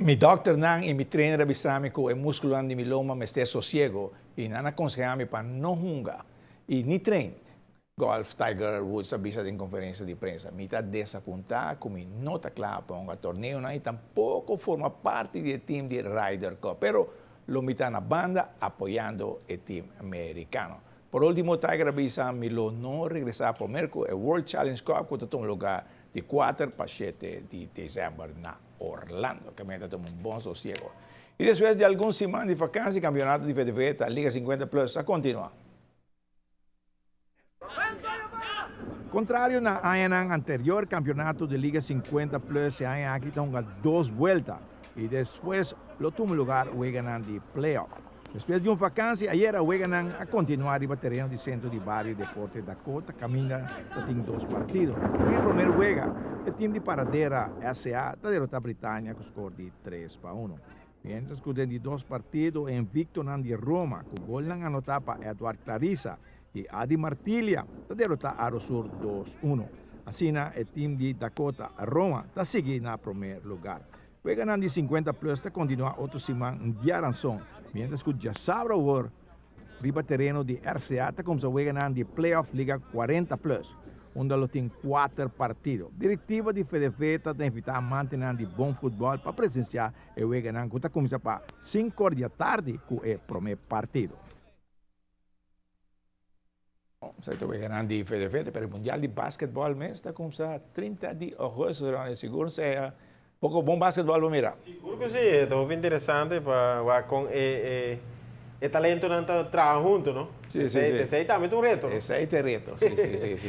Mi doctor nang e mi trainer bisami ko e músculo di mi loma me ste sosiego e nan aconsejami para no hunga e ni train golf Tiger Woods avisa in conferenza di prensa mi ta desapunta come nota clapa un torneo na e tampoco forma parte del team di Ryder Cup pero lo mitad una banda apoyando el team americano. Por último, Tiger avisa mi lo no regresar por Merco e World Challenge Cup que toma lugar de 4 para 7 de diciembre na Orlando, que me toma un buen sosiego. Y después de algunas semanas de vacancia, campeonato de FedVeta, Liga 50 Plus, a continuar. Contrario na ayanang anterior campeonato de Liga 50 Plus, se hayan aquí tonga 2 vueltas y después lo tuvo lugar Weganan de playoff. Después de una vacancia, ayer Weganan a continuar el terreno de centro de barrio Deporte Dakota, camina en 2 partidos. En el primer juega, el team de Paradera SA está derrotado a Britania con score de 3-1. Mientras que de 2 partidos, invicto de Roma, con gol anotado para Eduard Clarissa y Adi Martilia, está derrotado a Rosur 2-1. Así, el team de Dakota a Roma está siguiendo en primer lugar. Weganan de 50 Plus está continúa otro simán de Aranzón. Mientras que ya sabrá ahora, riba terreno de RCA, está como se juegan de Playoff Liga 40 Plus, donde lo tiene 4 partidos. Directiva de FedVeta está invitada a mantener de bom futebol para presenciar el juegan que está começando para 5 da tarde con el primer partido. Certo, juegan de FedVeta, pero el Mundial de Básquetbol está começando 30 de agosto, seguro sea poco bom basquetebol, mira. Seguro que sí, esto es interesante para con el talento no trabajar juntos, ¿no? Sí, sí, sí. Ese también es un reto, ¿no? Ese es el reto, sí, sí, sí.